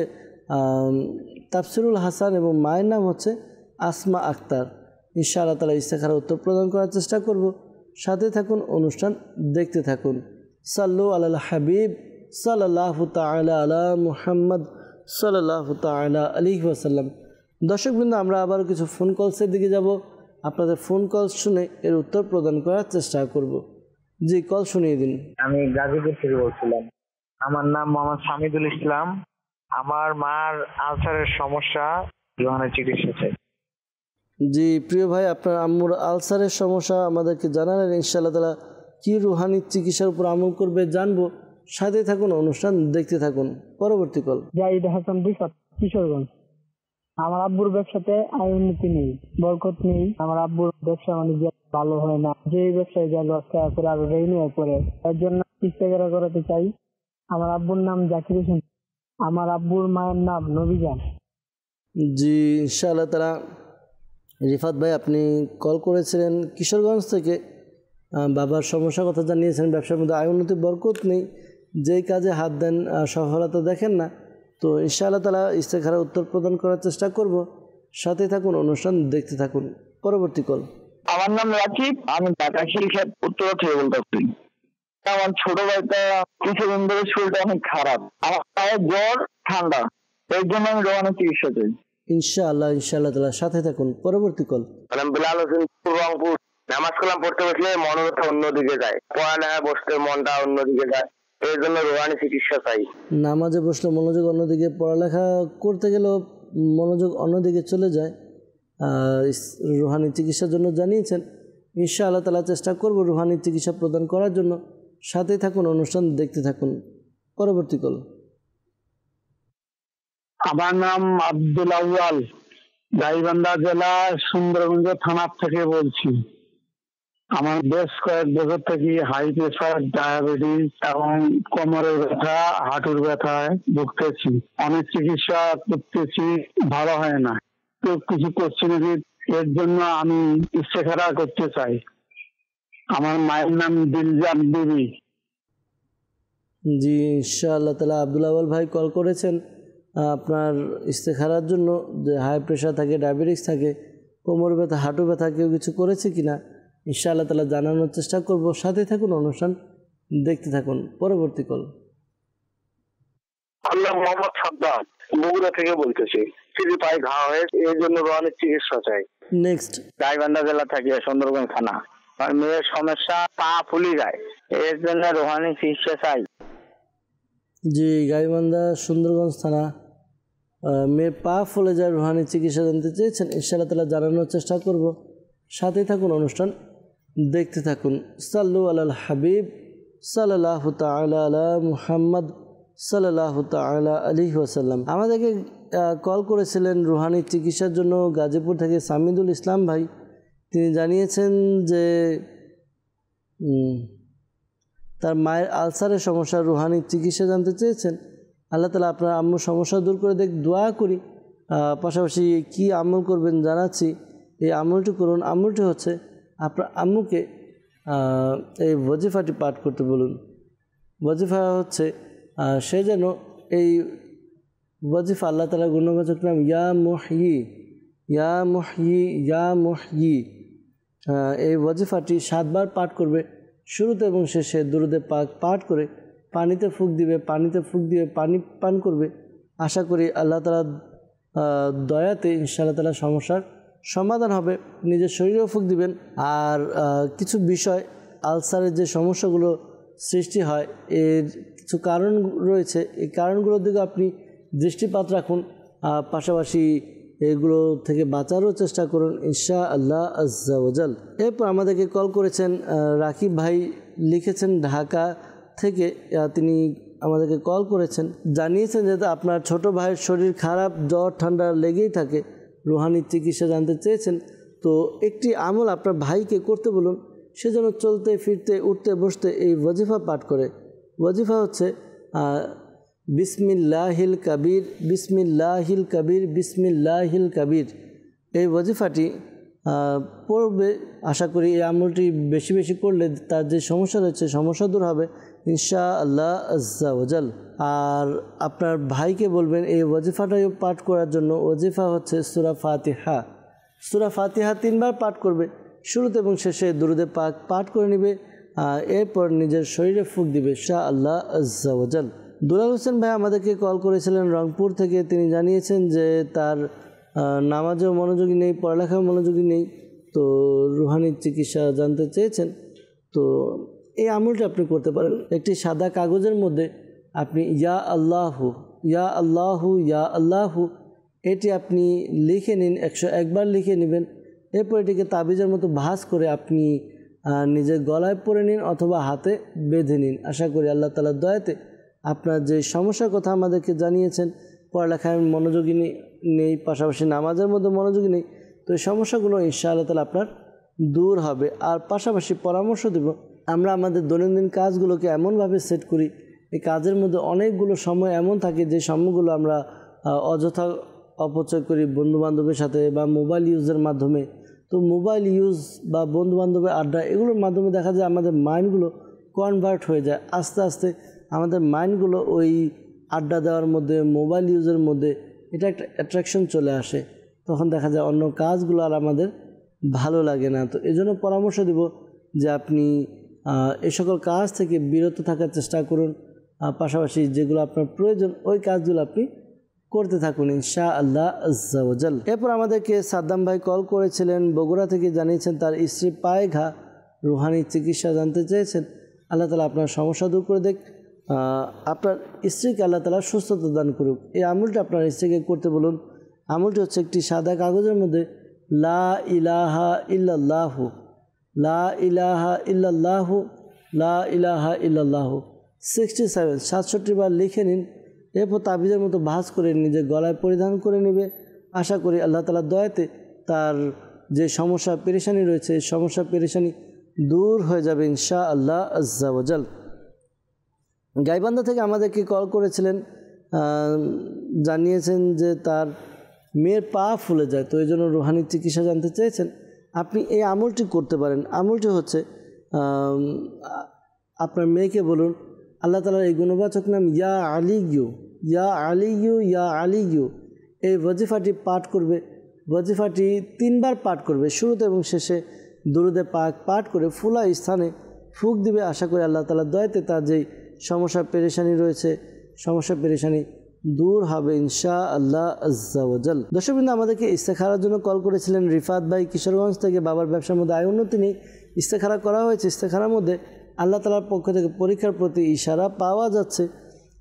তাফসিরুল হাসান এবং মায়ের নাম হচ্ছে আসমা আক্তার। ইনশাআল্লাহ তাআলা ইস্তেখারার উত্তর প্রদান করার চেষ্টা করব। সাথে থাকুন, অনুষ্ঠান দেখতে থাকুন। সাল্লু আলাল হাবিব সাল্লাল্লাহু তাআলা আলা মুহাম্মদ সাল্লাল্লাহু তাআলা আলাইহি ওয়াসাল্লাম। দর্শকবৃন্দ, আমরা আবারও কিছু ফোন কলসের দিকে যাব। আপনাদের ফোন কল শুনে এর উত্তর প্রদান করার চেষ্টা করব। জি, কল শুনিয়ে দিন। আমি গাজীপুর থেকে বলছিলাম। আমার নাম মোহাম্মদ সামিদুল ইসলাম। আমার মার আলসারের সমস্যা, রোহানের চিকিৎসা চাই। জি প্রিয় ভাই, আপনার আম্মুর আলসারের সমস্যা আমাদেরকে জানালেন। ইনশাআল্লাহ তাআলা কি রুহানির চিকিৎসার উপর আমল করবে জানবো। সাথে থাকুন, অনুষ্ঠান দেখতে থাকুন। পরবর্তী কল। জাহিদ হাসান রিফাত, কিশোরগঞ্জ। আমার আব্বুর ব্যবসাতে আয় উন্নতি নেই, বরকত নেই। আমার আব্বুর ব্যবসা বাণিজ্য ভালো হয় না। যে ব্যবসায় যা লস করে আরো রেইনি হয়ে পড়ে। এর জন্য ইস্তেগফার করাতে চাই। আমার আব্বুর নাম জাকির হোসেন। আমার আব্বুর মায়ের নাম নবীজান। জি ইনশাআল্লাহ তাআলা। রিফাত ভাই, আপনি কল করেছিলেন কিশোরগঞ্জ থেকে। বাবার সমস্যার কথা জানিয়েছেন। ব্যবসার মধ্যে আয় উন্নতি, বরকত নেই। যেই কাজে হাত দেন সফলতা দেখেন না। তো ইনশাআল্লাহ তাআলা ইস্তেখারার উত্তর প্রদান করার চেষ্টা করব। সাথে থাকুন, অনুষ্ঠান দেখতে থাকুন। পরবর্তী কল। আমার নাম রাকিব, আমি ঢাকা শিলক্ষেত উত্তরা থেকে বলতেছি। আমার ছোট ভাইটা কিছুদিন ধরে শরীরটা অনেক খারাপ। আমার পায়ে জ্বর, ঠান্ডা, এর জন্য আমি রোহানের চিকিৎসা চাই। ইনশাআল্লাহ তাআলা সাথে থাকুন। পরবর্তী কল। আমি বিলাল হোসেন, রংপুর। নামাজ কালাম পড়তে বসলে মনোযোগটা অন্যদিকে যায়, পড়ালেখায় বসতে মনটা অন্যদিকে যায়, এই জন্য রোহানি চিকিৎসা চাই। নামাজে বসলে মনোযোগ অন্যদিকে, পড়ালেখা করতে গেলেও মনোযোগ অন্যদিকে চলে যায়। রুহানি চিকিৎসার জন্য জানিয়েছেন। ইনশাআল্লাহ তাআলা চেষ্টা করব রুহানি চিকিৎসা প্রদান করার জন্য। সাথে থাকুন, অনুষ্ঠান দেখতে থাকুন। পরবর্তী কল। আমার নাম আব্দুল আউয়াল, গাইবান্ধা জেলা সুন্দরগঞ্জ থানা থেকে বলছি। আমার বেশ কয়েক বছর থেকে হাই প্রেশার, ডায়াবেটিস এবং কোমরের ব্যথা, হাঁটুর ব্যথায় ভুগতেছি। অনেক চিকিৎসা করতেছি, ভালো হয় না। তো কিছু করছি নাকি, এর জন্য আমি ইস্তেখারা করতে চাই। আমার মায়ের নাম দিলজান বিবি। জি ইনশাআল্লাহ তাআলা। আব্দুল আউয়াল ভাই কল করেছেন আপনার ইস্তেখারার জন্য, যে হাই প্রেশার থাকে, ডায়াবেটিস থাকে, কোমর ব্যথা, হাঁটু ব্যথা, কেউ কিছু করেছে কিনা ইনশাআল্লাহ তাআলা জানানোর চেষ্টা করব। সাথে থাকুন, অনুষ্ঠান দেখতে থাকুন। পরবর্তী কল। আল্লাহ মোহাম্মদ সাদ্দাম, বগুড়া থেকে বলতেছি। সিঁড়ি পায়ে ঘা হয়ে, এই জন্য রোহানের চিকিৎসা চাই। নেক্সট। গাইবান্ধা জেলা থেকে সুন্দরগঞ্জ থানা। আর মেয়ের সমস্যা, পা ফুলে যায়, এর জন্য রোহানি চিকিৎসা চাই। জি গাইবান্ধা সুন্দরগঞ্জ থানা। মেয়ের পা ফুলে যায়, রুহানি চিকিৎসা জানতে চেয়েছেন। ইনশাআল্লাহ তাআলা জানানোর চেষ্টা করব। সাথে থাকুন, অনুষ্ঠান দেখতে থাকুন। সাল্লু আলাল হাবিব সাল্লাল্লাহু তাআলা আলা মুহাম্মদ সাল্লাল্লাহু তাআলা আলাইহি ওয়াসাল্লাম। আমাদেরকে কল করেছিলেন রুহানি চিকিৎসার জন্য গাজীপুর থেকে সামিদুল ইসলাম ভাই। তিনি জানিয়েছেন যে তার মায়ের আলসারের সমস্যা, রুহানি চিকিৎসা জানতে চেয়েছেন। আল্লাহ তাআলা আপনার আম্মুর সমস্যা দূর করে দেখ, দোয়া করি। পাশাপাশি কি আমল করবেন জানাচ্ছি। এই আমলটি করুন। আমলটি হচ্ছে আপনার আম্মুকে এই ওয়াজিফাটি পাঠ করতে বলুন। ওয়াজিফা হচ্ছে সে যেন এই ওয়াজিফা, আল্লাহ তাআলার গুণবাচক নাম ইয়া মুহয়ি, ইয়া মুহয়ি, ইয়া মুহয়ি, এই ওয়াজিফাটি 7 বার পাঠ করবে। শুরুতে এবং শেষে দুরুদে পাক পাঠ করে পানিতে ফুঁক দিবে, পানিতে ফুঁক দিয়ে পানি পান করবে। আশা করি আল্লাহ তাআলার দয়াতে ইনশাআল্লাহ তাআলা সমস্যার সমাধান হবে। নিজের শরীরেও ফুঁক দিবেন। আর কিছু বিষয়, আলসারের যে সমস্যাগুলো সৃষ্টি হয়, এর কিছু কারণ রয়েছে। এই কারণগুলোর দিকে আপনি দৃষ্টিপাত রাখুন। পাশাপাশি এগুলো থেকে বাঁচারও চেষ্টা করুন ইনশাআল্লাহ আজ্জা ওয়াজাল। এরপর আমাদেরকে কল করেছেন রাকিব ভাই, লিখেছেন ঢাকা থেকে। তিনি আমাদেরকে কল করেছেন, জানিয়েছেন যে আপনার ছোট ভাইয়ের শরীর খারাপ, জ্বর ঠান্ডা লেগেই থাকে, রুহানি চিকিৎসা জানতে চেয়েছেন। তো একটি আমল আপনার ভাইকে করতে বলুন। সে যেন চলতে ফিরতে, উঠতে বসতে এই ওয়াজিফা পাঠ করে। ওয়াজিফা হচ্ছে বিসমিল্লাহিল কাবির, বিসমিল্লাহিল কাবির, বিসমিল্লাহিল কাবির। এই ওয়াজিফাটি পড়বে। আশা করি এই আমলটি বেশি বেশি করলে তার যে সমস্যা রয়েছে সমস্যা দূর হবে ইনশাআল্লাহ আজ্জা ওয়াজাল। আর আপনার ভাইকে বলবেন এই ওয়াজিফাটাও পাঠ করার জন্য। ওয়াজিফা হচ্ছে সূরা ফাতিহা। সূরা ফাতিহা 3 বার পাঠ করবে, শুরুতে এবং শেষে দুরুদে পাক পাঠ করে নেবে, এরপর নিজের শরীরে ফুঁক দিবে ইনশাআল্লাহ আজ্জা ওয়াজাল। দুলাল হোসেন ভাই আমাদেরকে কল করেছিলেন রংপুর থেকে। তিনি জানিয়েছেন যে তার নামাজেও মনোযোগী নেই, পড়ালেখাও মনোযোগী নেই, তো রুহানির চিকিৎসা জানতে চেয়েছেন। তো এই আমলটা আপনি করতে পারেন। একটি সাদা কাগজের মধ্যে আপনি ইয়া আল্লাহু ইয়া আল্লাহু ইয়া আল্লাহু এটি আপনি লিখে নিন, 101 বার লিখে নেবেন। এরপর এটিকে তাবিজের মতো ভাঁজ করে আপনি নিজের গলায় পরে নিন অথবা হাতে বেঁধে নিন। আশা করি আল্লাহ তাআলার দয়াতে আপনার যে সমস্যার কথা আমাদেরকে জানিয়েছেন, পড়ালেখায় মনোযোগী নেই, পাশাপাশি নামাজের মধ্যে মনোযোগী নেই, তো এই সমস্যাগুলো ইনশাআল্লাহ তাআলা আপনার দূর হবে। আর পাশাপাশি পরামর্শ দেব, আমরা আমাদের দৈনন্দিন কাজগুলোকে এমনভাবে সেট করি, এই কাজের মধ্যে অনেকগুলো সময় এমন থাকে যে সময়গুলো আমরা অযথা অপচয় করি বন্ধুবান্ধবের সাথে বা মোবাইল ইউজের মাধ্যমে। তো মোবাইল ইউজ বা বন্ধুবান্ধবের আড্ডা এগুলোর মাধ্যমে দেখা যায় আমাদের মাইন্ডগুলো কনভার্ট হয়ে যায়। আস্তে আস্তে আমাদের মাইন্ডগুলো ওই আড্ডা দেওয়ার মধ্যে, মোবাইল ইউজের মধ্যে এটা একটা অ্যাট্রাকশন চলে আসে। তখন দেখা যায় অন্য কাজগুলো আর আমাদের ভালো লাগে না। তো এই জন্য পরামর্শ দেব যে আপনি এই সকল কাজ থেকে বিরত থাকার চেষ্টা করুন। পাশাপাশি যেগুলো আপনার প্রয়োজন ওই কাজগুলো আপনি করতে থাকুন ইনশাআল্লাহ আজ্জা ওয়াজাল। এরপর আমাদেরকে সাদ্দাম ভাই কল করেছিলেন বগুড়া থেকে, জানিয়েছেন তার স্ত্রীর পায়ে ঘা, রুহানি চিকিৎসা জানতে চেয়েছেন। আল্লাহ তাআলা আপনার সমস্যা দূর করে দেখ, আপনার স্ত্রীকে আল্লাহ তাআলা সুস্থতা দান করুক। এই আমলটা আপনার স্ত্রীকে করতে বলুন। আমলটি হচ্ছে একটি সাদা কাগজের মধ্যে লা ইলাহা ইল্লাল্লাহু লা ইলাহা ইল্লাল্লাহু লা ইলাহা ইল্লাল্লাহু 67 বার লিখে নিন। এরপর তাবিজের মতো ভাঁজ করে নিজের গলায় পরিধান করে নেবে। আশা করি আল্লাহ তাআলার দয়াতে তার যে সমস্যা পেরেশানি রয়েছে এই সমস্যা পেরেশানি দূর হয়ে যাবে ইনশাআল্লাহ আজ্জা ওয়াজাল। গাইবান্ধা থেকে আমাদেরকে কল করেছিলেন, জানিয়েছেন যে তার মেয়ের পা ফুলে যায়, তো এই জন্য রুহানির চিকিৎসা জানতে চেয়েছেন। আপনি এই আমলটি করতে পারেন। আমলটি হচ্ছে আপনার মেয়েকে বলুন আল্লাহ তাআলার এই গুণবাচক নাম ইয়া আলিয়ু ইয়া আলিয়ু ইয়া আলিয়ু, এই ওয়াজিফাটি পাঠ করবে। ওয়াজিফাটি 3 বার পাঠ করবে, শুরুতে এবং শেষে দুরুদে পাক পাঠ করে ফুলা স্থানে ফুঁক দিবে। আশা করি আল্লাহ তাআলার দয়াতে তার যেই সমস্যা পেরেশানি রয়েছে সমস্যা পেরেশানি দূর হবে ইনশাআল্লাহ আজ্জা ওয়াজাল। দর্শকবৃন্দ, আমাদেরকে ইস্তেখারার জন্য কল করেছিলেন রিফাত ভাই কিশোরগঞ্জ থেকে। বাবার ব্যবসার মধ্যে আয় উন্নতি নেই, ইস্তেখারা করা হয়েছে। ইস্তেখারার মধ্যে আল্লাহ তাআলার পক্ষ থেকে পরীক্ষার প্রতি ইশারা পাওয়া যাচ্ছে।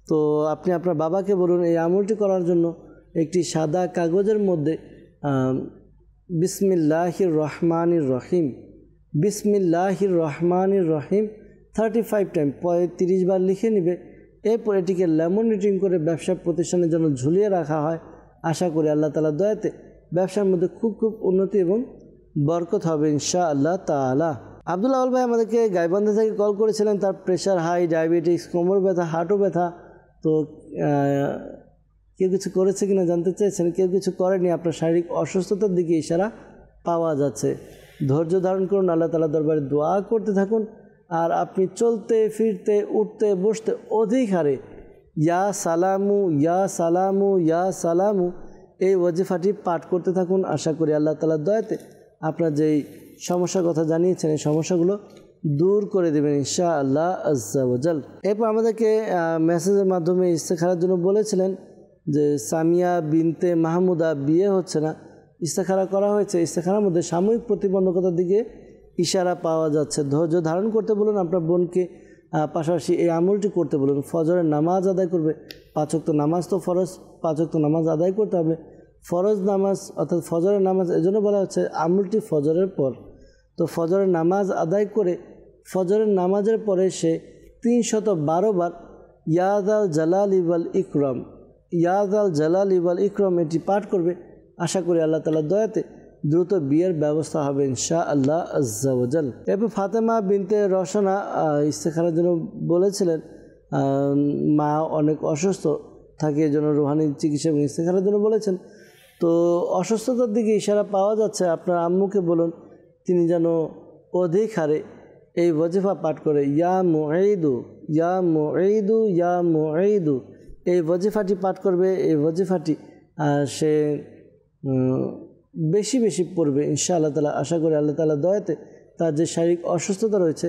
তো আপনি আপনার বাবাকে বলুন এই আমলটি করার জন্য একটি সাদা কাগজের মধ্যে বিসমিল্লাহির রহমানির রহিম বিসমিল্লাহির রহমানির রহিম 35 টাইম 35 বার লিখে নেবে। এরপর এটিকে ল্যামিনেটিং করে ব্যবসা প্রতিষ্ঠানের জন্য ঝুলিয়ে রাখা হয়। আশা করি আল্লাহ তাআলার দয়াতে ব্যবসার মধ্যে খুব উন্নতি এবং বরকত হবে ইনশাআল্লাহ তাআলা। আব্দুল আউল ভাই আমাদেরকে গাইবান্ধা থেকে কল করেছিলেন, তার প্রেশার হাই, ডায়াবেটিস, কোমর ব্যথা, হাঁটু ব্যথা। তো কেউ কিছু করেছে কিনা জানতে চেয়েছেন। কেউ কিছু করেনি, আপনার শারীরিক অসুস্থতার দিকে ইশারা পাওয়া যাচ্ছে। ধৈর্য ধারণ করুন, আল্লাহ তাআলার দরবারে দোয়া করতে থাকুন। আর আপনি চলতে ফিরতে উঠতে বসতে অধিক হারে ইয়া সালামু ইয়া সালামু ইয়া সালামু এই ওয়াজিফাটি পাঠ করতে থাকুন। আশা করি আল্লাহ তাআলার দয়াতে আপনার যেই সমস্যার কথা জানিয়েছেন এই সমস্যাগুলো দূর করে দেবেন ইনশাআল্লাহ আজ্জা ওয়াজাল। এরপর আমাদেরকে মেসেজের মাধ্যমে ইস্তেখারার জন্য বলেছিলেন যে সামিয়া বিনতে মাহমুদা বিয়ে হচ্ছে না, ইস্তেখারা করা হয়েছে। ইস্তেখারার মধ্যে সাময়িক প্রতিবন্ধকতার দিকে ইশারা পাওয়া যাচ্ছে। ধৈর্য ধারণ করতে বলুন আপনার বোনকে, পাশাপাশি এই আমলটি করতে বলুন। ফজরের নামাজ আদায় করবে। 5 ওয়াক্ত নামাজ তো ফরজ, 5 ওয়াক্ত নামাজ আদায় করতে হবে। ফরজ নামাজ অর্থাৎ ফজরের নামাজ এজন্য বলা হচ্ছে আমলটি ফজরের পর। তো ফজরের নামাজ আদায় করে ফজরের নামাজের পরে সে 312 বার ইয়াদাল জালাল ইওয়াল ইকরাম ইয়াদাল জালাল ইওয়াল ইকরাম এটি পাঠ করবে। আশা করি আল্লাহ তাআলার দয়াতে দ্রুত বিয়ের ব্যবস্থা হবে ইনশাআল্লাহ আজ্জা ওয়াজাল। এরপর ফাতেমা বিনতে রওশনা ইস্তেখারার জন্য বলেছিলেন, মা অনেক অসুস্থ থাকে, এই জন্য রুহানি চিকিৎসা এবং ইস্তেখারার জন্য বলেছেন। তো অসুস্থতার দিকে ইশারা পাওয়া যাচ্ছে। আপনার আম্মুকে বলুন তিনি যেন অধিক হারে এই ওয়াজিফা পাঠ করে, ইয়া মুঈদু ইয়া মুঈদু ইয়া মুঈদু, এই ওয়াজিফাটি পাঠ করবে। এই ওয়াজিফাটি সে বেশি বেশি পড়বে ইনশাআল্লাহ তাআলা। আশা করি আল্লাহ তাআলা দয়াতে তার যে শারীরিক অসুস্থতা রয়েছে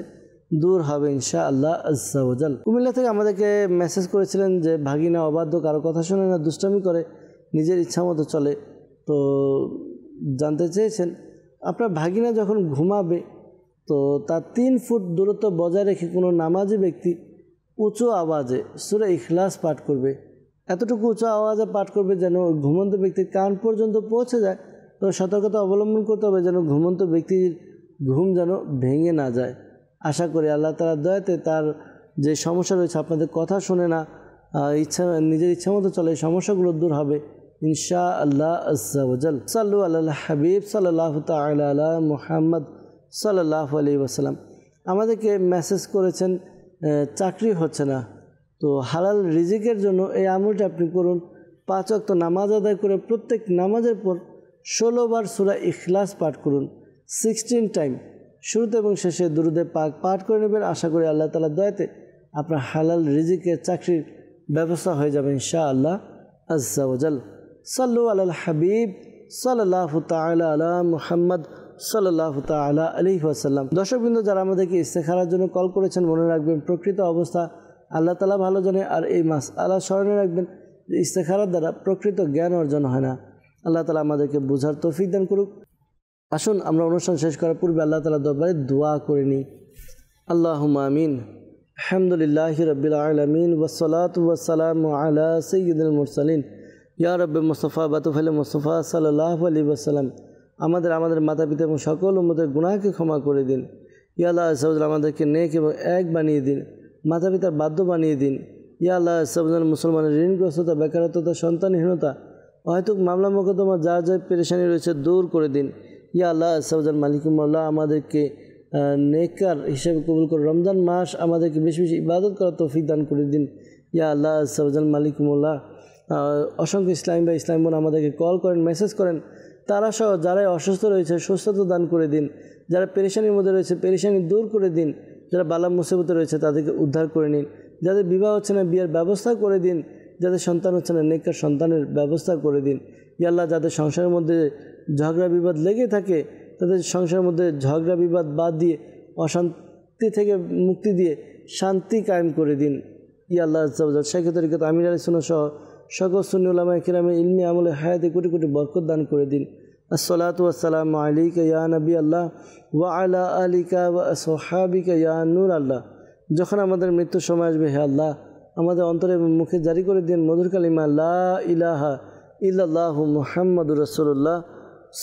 দূর হবে ইনশাআল্লাহ আজ্জা ওয়া জাল। কুমিল্লা থেকে আমাদেরকে মেসেজ করেছিলেন যে ভাগিনা অবাধ্য, কারো কথা শোনে না, দুষ্টামি করে, নিজের ইচ্ছা মতো চলে। তো জানতে চেয়েছেন আপনার ভাগিনা যখন ঘুমাবে তো তার 3 ফুট দূরত্ব বজায় রেখে কোনো নামাজি ব্যক্তি উঁচু আওয়াজে সূরা ইখলাস পাঠ করবে। এতটুকু উঁচু আওয়াজে পাঠ করবে যেন ঘুমন্ত ব্যক্তির কান পর্যন্ত পৌঁছে যায়। তো সতর্কতা অবলম্বন করতে হবে যেন ঘুমন্ত ব্যক্তির ঘুম যেন ভেঙে না যায়। আশা করি আল্লাহ তাআলার দয়াতে তার যে সমস্যা রয়েছে, আপনাদের কথা শোনে না, নিজের ইচ্ছা মতো চলে, এই সমস্যাগুলো দূর হবে ইনশাআল্লাহ আজ্জা ওয়া জাল। সাল্লু আলাল হাবিব সাল্লাল্লাহু তাআলা আলা মুহাম্মদ সাল্লাল্লাহু আলাইহি ওয়াসাল্লাম। আমাদেরকে মেসেজ করেছেন চাকরি হচ্ছে না, তো হালাল রিজিকের জন্য এই আমলটা আপনি করুন। 5 ওয়াক্ত নামাজ আদায় করে প্রত্যেক নামাজের পর 16 বার সূরা ইখলাস পাঠ করুন, 16 টাইম। শুরুতে এবং শেষে দুরুদে পাক পাঠ করে নেবেন। আশা করি আল্লাহ তাআলার দয়াতে আপনার হালাল রিজিকের চাকরির ব্যবস্থা হয়ে যাবে ইনশাআল্লাহ আজ্জা ওয়া জাল। সাল্লু আলাল হাবিব সাল্লাল্লাহু তাআলা আলা মুহাম্মদ সাল্লাল্লাহু তাআলা আলাইহি ওয়াসাল্লাম। দর্শকবৃন্দ, যারা আমাদেরকে ইস্তেখারার জন্য কল করেছেন, মনে রাখবেন প্রকৃত অবস্থা আল্লাহ তাআলা ভালো জানে। আর এই মাসআলা স্মরণে রাখবেন যে ইস্তেখারার দ্বারা প্রকৃত জ্ঞান অর্জন হয় না। আল্লাহ তাআলা আমাদেরকে বুঝার তৌফিক দান করুক। আসুন আমরা অনুষ্ঠান শেষ করার পূর্বে আল্লাহ তাআলার দরবারে দোয়া করে নিই। আল্লাহুম্মা আমিন। আলহামদুলিল্লাহি রাব্বিল আলামিন ওয়াসসালাতু ওয়াসসালামু আলা সাইয়্যিদিল মুরসালিন ইয়া রাব্বি মুস্তাফা বাতুফাল মুস্তাফা সাল্লাল্লাহু আলাইহি ওয়াসাল্লাম। আমাদের মাতা পিতা এবং সকল উম্মতের গুনাহকে ক্ষমা করে দিন। ইয়া আল্লাহ আজ্জা আমাদেরকে নেক এবং এক বানিয়ে দিন, মাতা পিতার বাধ্য বানিয়ে দিন। ইয়া আল্লাহ আজ্জা মুসলমানের ঋণগ্রস্ততা, বেকারত্বতা, সন্তানহীনতা, অহেতুক মামলা মোকদ্দমা যা যা পেরেশানি রয়েছে দূর করে দিন। ইয়া আল্লাহ আজ্জা মালিক মাওলা আমাদেরকে নেককার হিসেবে কবুল করে রমজান মাস আমাদেরকে বেশি বেশি ইবাদত করার তৌফিক দান করে দিন। ইয়া আল্লাহ আজ্জা মালিক মাওলা অসংখ্য ইসলামী বা ইসলাম বোন আমাদেরকে কল করেন, মেসেজ করেন, তারা সহ যারাই অসুস্থ রয়েছে সুস্থতা দান করে দিন। যারা পেরেশানির মধ্যে রয়েছে পেরেশানি দূর করে দিন। যারা বালা মুসিবতে রয়েছে তাদেরকে উদ্ধার করে নিন। যাদের বিবাহ হচ্ছে না বিয়ের ব্যবস্থা করে দিন। যাদের সন্তান হচ্ছে না নেককার সন্তানের ব্যবস্থা করে দিন। ইয়া আল্লাহ যাদের সংসারের মধ্যে ঝগড়া বিবাদ লেগে থাকে তাদের সংসারের মধ্যে ঝগড়া বিবাদ বাদ দিয়ে অশান্তি থেকে মুক্তি দিয়ে শান্তি কায়েম করে দিন। ইয়া আল্লাহ আজ্জা শেখ তরিকত আমির আলী সুন্নাহ সহ সকল সুন্নি উলামায়ে কিরামে ইলমি আমলে হায়াতে কোটি কোটি বরকত দান করে দিন। আসসালাতু ওয়াসসালামু আলাইকা ইয়া নবী আল্লাহ ওয়া আলা আলিকা ওয়া আসহাবিকা ইয়া নূর আল্লাহ। যখন আমাদের মৃত্যুর সময় আসবে, হে আল্লাহ আমাদের অন্তরে এবং মুখে জারি করে দিন মধুর কালিমা লা ইলাহা ইল্লাল্লাহু মুহাম্মাদুর রাসূলুল্লাহ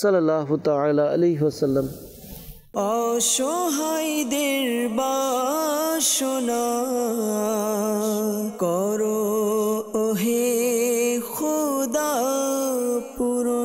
সাল্লাল্লাহু তাআলা আলাইহি ওয়াসাল্লাম। অসহায়দের বাসনা করো ওহে খোদা পুরো।